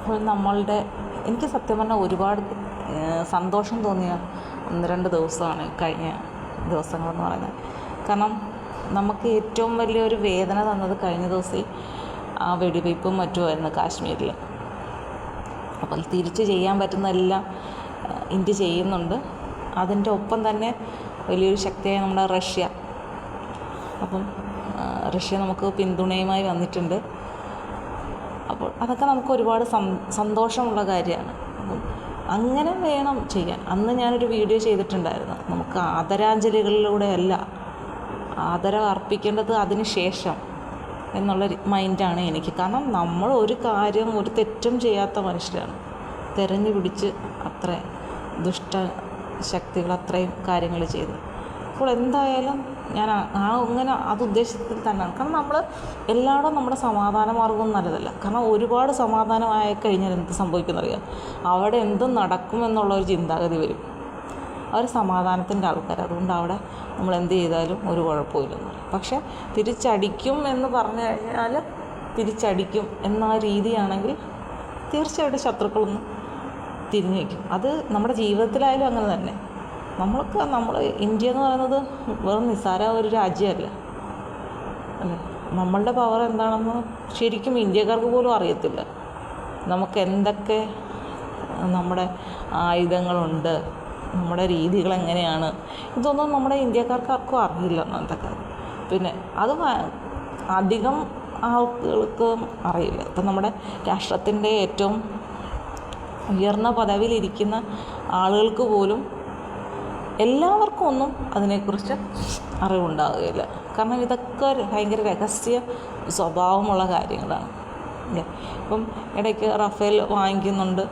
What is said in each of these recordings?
അപ്പോൾ എനിക്ക് സത്യം പറഞ്ഞാൽ ഒരുപാട് സന്തോഷം തോന്നിയ 1-2 ദിവസമാണ് കഴിഞ്ഞ ദിവസങ്ങളെന്ന് പറയുന്നത്. കാരണം നമുക്ക് ഏറ്റവും വലിയൊരു വേദന തന്നത് കഴിഞ്ഞ ദിവസം ആ വെടിവയ്പ്പും മറ്റുമായിരുന്നു കാശ്മീരിൽ. അപ്പോൾ തിരിച്ച് ചെയ്യാൻ പറ്റുന്നതെല്ലാം ഇന്ത്യ ചെയ്യുന്നുണ്ട്. അതിൻ്റെ ഒപ്പം തന്നെ വലിയൊരു ശക്തിയായ നമ്മുടെ റഷ്യ, അപ്പം റഷ്യ നമുക്ക് പിന്തുണയുമായി വന്നിട്ടുണ്ട്. അപ്പോൾ അതൊക്കെ നമുക്ക് ഒരുപാട് സന്തോഷമുള്ള കാര്യമാണ്. അപ്പം അങ്ങനെ വേണം ചെയ്യാൻ. അന്ന് ഞാനൊരു വീഡിയോ ചെയ്തിട്ടുണ്ടായിരുന്നു, നമുക്ക് ആദരാഞ്ജലികളിലൂടെയല്ല, ആദരവ് അർപ്പിക്കേണ്ടത് അതിന് ശേഷം എന്നുള്ള മൈൻഡാണ് എനിക്ക്. കാരണം നമ്മൾ ഒരു തെറ്റും ചെയ്യാത്ത മനുഷ്യരാണ്. തെരഞ്ഞു പിടിച്ച് അത്ര ദുഷ്ട ശക്തികൾ അത്രയും കാര്യങ്ങൾ ചെയ്തു. അപ്പോൾ എന്തായാലും ഞാൻ അത് ഉദ്ദേശത്തിൽ തന്നെയാണ്. കാരണം നമ്മൾ എല്ലായിടും നമ്മുടെ സമാധാന മാർഗ്ഗം നല്ലതല്ല. കാരണം ഒരുപാട് സമാധാനമായി കഴിഞ്ഞാൽ എന്ത് സംഭവിക്കുന്നറിയാം, അവിടെ എന്തും നടക്കുമെന്നുള്ളൊരു ചിന്താഗതി വരും. അവർ സമാധാനത്തിൻ്റെ ആൾക്കാർ, അതുകൊണ്ട് അവിടെ നമ്മൾ എന്ത് ചെയ്താലും ഒരു കുഴപ്പമില്ലെന്ന് പറയും. പക്ഷേ തിരിച്ചടിക്കും എന്ന് പറഞ്ഞു കഴിഞ്ഞാൽ തിരിച്ചടിക്കും എന്ന രീതിയാണെങ്കിൽ തീർച്ചയായിട്ടും ശത്രുക്കളൊന്നും തിരിഞ്ഞു വയ്ക്കും. അത് നമ്മുടെ ജീവിതത്തിലായാലും അങ്ങനെ തന്നെ. നമ്മൾ ഇന്ത്യ എന്ന് പറയുന്നത് വെറും നിസ്സാര ഒരു രാജ്യമല്ല അല്ലേ. നമ്മളുടെ പവർ എന്താണെന്ന് ശരിക്കും ഇന്ത്യക്കാർക്ക് പോലും അറിയത്തില്ല. നമുക്ക് എന്തൊക്കെ നമ്മുടെ ആയുധങ്ങളുണ്ട്, നമ്മുടെ രീതികൾ എങ്ങനെയാണ്, ഇതൊന്നും നമ്മുടെ ഇന്ത്യക്കാർക്ക് ആർക്കും അറിയില്ല എന്നത്തെ കാര്യം. പിന്നെ അത് അധികം ആളുകൾക്ക് അറിയില്ല. ഇപ്പം നമ്മുടെ രാഷ്ട്രത്തിൻ്റെ ഏറ്റവും ഉയർന്ന പദവിയിലിരിക്കുന്ന ആളുകൾക്ക് പോലും എല്ലാവർക്കും ഒന്നും അതിനെക്കുറിച്ച് അറിവുണ്ടാവുകയില്ല. കാരണം ഇതൊക്കെ ഭയങ്കര രഹസ്യ സ്വഭാവമുള്ള കാര്യങ്ങളാണ് അല്ലേ. ഇപ്പം ഇടയ്ക്ക് റഫേൽ വാങ്ങിക്കുന്നുണ്ട്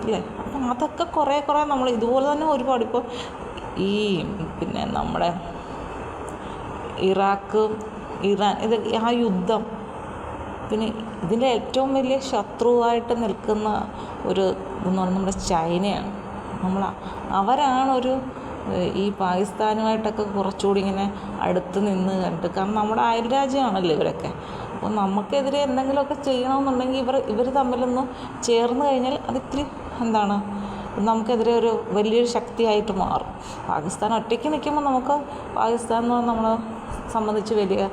അല്ലേ. അപ്പം അതൊക്കെ കുറേ നമ്മൾ ഇതുപോലെ തന്നെ ഒരുപാട് ഇപ്പോൾ പിന്നെ നമ്മുടെ ഇറാഖ്, ഇറാൻ, ആ യുദ്ധം, പിന്നെ ഇതിൻ്റെ ഏറ്റവും വലിയ ശത്രുവായിട്ട് നിൽക്കുന്ന ഒരു ഇതെന്ന് പറയുന്നത് നമ്മുടെ ചൈനയാണ്. അവരാണ് ഈ പാകിസ്ഥാനുമായിട്ടൊക്കെ കുറച്ചുകൂടി ഇങ്ങനെ അടുത്ത് നിന്ന് കണ്ട്. കാരണം നമ്മുടെ അയൽ രാജ്യമാണല്ലോ ഇവരൊക്കെ. അപ്പോൾ നമുക്കെതിരെ എന്തെങ്കിലുമൊക്കെ ചെയ്യണമെന്നുണ്ടെങ്കിൽ ഇവർ തമ്മിലൊന്ന് ചേർന്ന് കഴിഞ്ഞാൽ അതിത്തിരി നമുക്കെതിരെ ഒരു വലിയൊരു ശക്തിയായിട്ട് മാറും. പാകിസ്ഥാൻ ഒറ്റയ്ക്ക് നിൽക്കുമ്പോൾ നമുക്ക് പാകിസ്ഥാൻ നമ്മളെ സംബന്ധിച്ച് വലിയ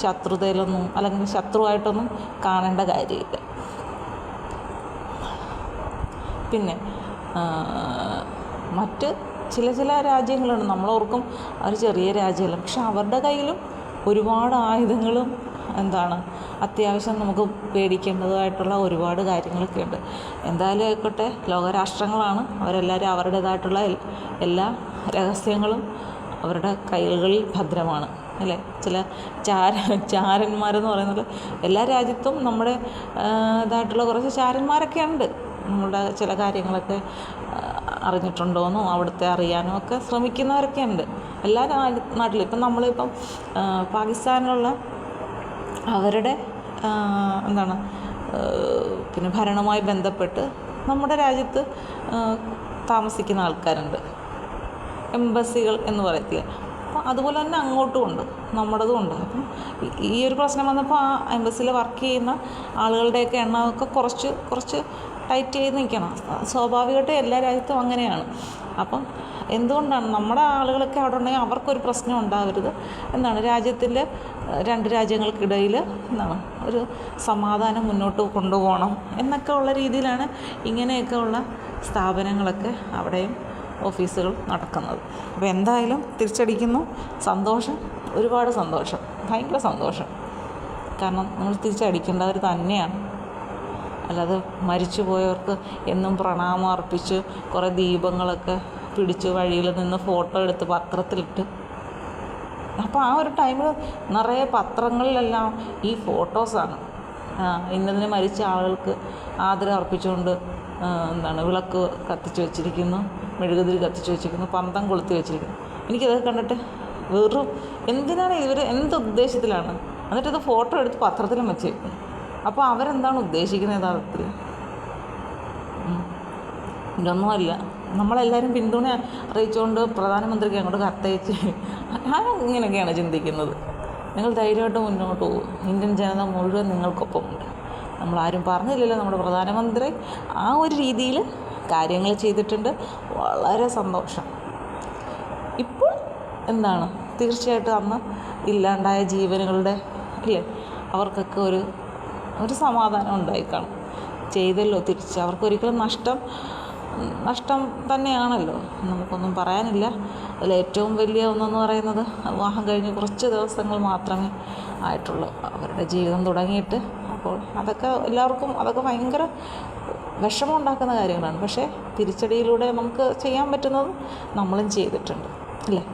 ശത്രുതയിലൊന്നും അല്ലെങ്കിൽ ശത്രുവായിട്ടൊന്നും കാണേണ്ട കാര്യമില്ല. പിന്നെ മറ്റ് ചില രാജ്യങ്ങളുണ്ട്, നമ്മളോർക്കും അവർ ചെറിയ രാജ്യമല്ല, പക്ഷെ അവരുടെ കയ്യിലും ഒരുപാട് ആയുധങ്ങളും അത്യാവശ്യം നമുക്ക് പേടിക്കേണ്ടതായിട്ടുള്ള ഒരുപാട് കാര്യങ്ങളൊക്കെ ഉണ്ട്. എന്തായാലും ആയിക്കോട്ടെ, ലോകരാഷ്ട്രങ്ങളാണ്, അവരെല്ലാവരും അവരുടേതായിട്ടുള്ള എല്ലാ രഹസ്യങ്ങളും അവരുടെ കൈകളിൽ ഭദ്രമാണ് അല്ലേ. ചില ചാരന്മാരെന്ന് പറയുന്നത് എല്ലാ രാജ്യത്തും നമ്മുടെ ഇതായിട്ടുള്ള കുറച്ച് ചാരന്മാരൊക്കെ ഉണ്ട്. നമ്മുടെ ചില കാര്യങ്ങളൊക്കെ അറിഞ്ഞിട്ടുണ്ടോയെന്നോ അവിടുത്തെ അറിയാനോ ഒക്കെ ശ്രമിക്കുന്നവരൊക്കെ ഉണ്ട് എല്ലാ നാട്ടിലും. ഇപ്പം നമ്മളിപ്പം പാകിസ്ഥാനിലുള്ള അവരുടെ പിന്നെ ഭരണവുമായി ബന്ധപ്പെട്ട് നമ്മുടെ രാജ്യത്ത് താമസിക്കുന്ന ആൾക്കാരുണ്ട്, എംബസികൾ എന്ന് പറയത്തില്ലേ. അപ്പോൾ അതുപോലെ തന്നെ അങ്ങോട്ടും ഉണ്ട്, നമ്മുടേതും ഉണ്ട്. അപ്പം ഈ ഒരു പ്രശ്നം വന്നപ്പോൾ ആ എംബസിയിൽ വർക്ക് ചെയ്യുന്ന ആളുകളുടെയൊക്കെ എണ്ണമൊക്കെ കുറച്ച് ടൈറ്റ് ചെയ്ത് നിൽക്കണം. സ്വാഭാവികമായിട്ടും എല്ലാ രാജ്യത്തും അങ്ങനെയാണ്. അപ്പം എന്തുകൊണ്ടാണ് നമ്മുടെ ആളുകളൊക്കെ അവിടെ ഉണ്ടെങ്കിൽ അവർക്കൊരു പ്രശ്നം ഉണ്ടാകരുത് രാജ്യത്തിൻ്റെ 2 രാജ്യങ്ങൾക്കിടയിൽ ഒരു സമാധാനം മുന്നോട്ട് കൊണ്ടുപോകണം എന്നൊക്കെ ഉള്ള രീതിയിലാണ് ഇങ്ങനെയൊക്കെ ഉള്ള സ്ഥാപനങ്ങളൊക്കെ അവിടെയും ഓഫീസുകൾ നടക്കുന്നത്. അപ്പോൾ എന്തായാലും തിരിച്ചടിക്കുന്നു, സന്തോഷം, ഒരുപാട് സന്തോഷം, ഭയങ്കര സന്തോഷം. കാരണം നമ്മൾ തിരിച്ചടിക്കേണ്ടവർ തന്നെയാണ്. അല്ലാതെ മരിച്ചു പോയവർക്ക് എന്നും പ്രണാമം അർപ്പിച്ച് കുറേ ദീപങ്ങളൊക്കെ പിടിച്ച് വഴിയിൽ നിന്ന് ഫോട്ടോ എടുത്ത് പത്രത്തിലിട്ട്, അപ്പോൾ ആ ഒരു ടൈമിൽ നിറയെ പത്രങ്ങളിലെല്ലാം ഈ ഫോട്ടോസാണ്. ഇന്നതിന് മരിച്ച ആളുകൾക്ക് ആദരം അർപ്പിച്ചുകൊണ്ട് വിളക്ക് കത്തിച്ച് വെച്ചിരിക്കുന്നു, മെഴുകുതിരി കത്തിച്ച് വെച്ചിരിക്കുന്നു, പന്തം കൊളുത്തി വെച്ചിരിക്കുന്നു. എനിക്കതൊക്കെ കണ്ടിട്ട് വെറും എന്തിനാണ് എന്ത് ഉദ്ദേശത്തിലാണ്? എന്നിട്ടിത് ഫോട്ടോ എടുത്ത് പത്രത്തിലും വെച്ചേക്കുന്നു. അപ്പോൾ അവരെന്താണ് ഉദ്ദേശിക്കുന്നത് യഥാർത്ഥത്തിൽ? ഇതൊന്നുമല്ല. നമ്മളെല്ലാവരും പിന്തുണ അറിയിച്ചുകൊണ്ട് പ്രധാനമന്ത്രിക്ക് അങ്ങോട്ട് കത്തയച്ച് ഇങ്ങനെയൊക്കെയാണ് ചിന്തിക്കുന്നത്. നിങ്ങൾ ധൈര്യമായിട്ട് മുന്നോട്ട് പോകും, ഇന്ത്യൻ ജനത മുഴുവൻ നിങ്ങൾക്കൊപ്പമുണ്ട്. നമ്മളാരും പറഞ്ഞില്ലല്ലോ, നമ്മുടെ പ്രധാനമന്ത്രി ആ ഒരു രീതിയിൽ കാര്യങ്ങൾ ചെയ്തിട്ടുണ്ട്. വളരെ സന്തോഷം. ഇപ്പോൾ എന്താണ്, തീർച്ചയായിട്ടും അന്ന് ഇല്ലാണ്ടായ ജീവനുകളുടെ അല്ലേ, അവർക്കൊക്കെ ഒരു സമാധാനം ഉണ്ടായിക്കാണും. ചെയ്തല്ലോ തിരിച്ച്. അവർക്കൊരിക്കലും നഷ്ടം തന്നെയാണല്ലോ, നമുക്കൊന്നും പറയാനില്ല. അതിൽ ഏറ്റവും വലിയ ഒന്നെന്ന് പറയുന്നത് വിവാഹം കഴിഞ്ഞ് കുറച്ച് ദിവസങ്ങൾ മാത്രമേ ആയിട്ടുള്ളൂ അവരുടെ ജീവിതം തുടങ്ങിയിട്ട്. അപ്പോൾ എല്ലാവർക്കും അതൊക്കെ ഭയങ്കര വിഷമം ഉണ്ടാക്കുന്ന കാര്യങ്ങളാണ്. പക്ഷേ തിരിച്ചടിയിലൂടെ നമുക്ക് ചെയ്യാൻ പറ്റുന്നത് നമ്മളും ചെയ്തിട്ടുണ്ട് അല്ലേ.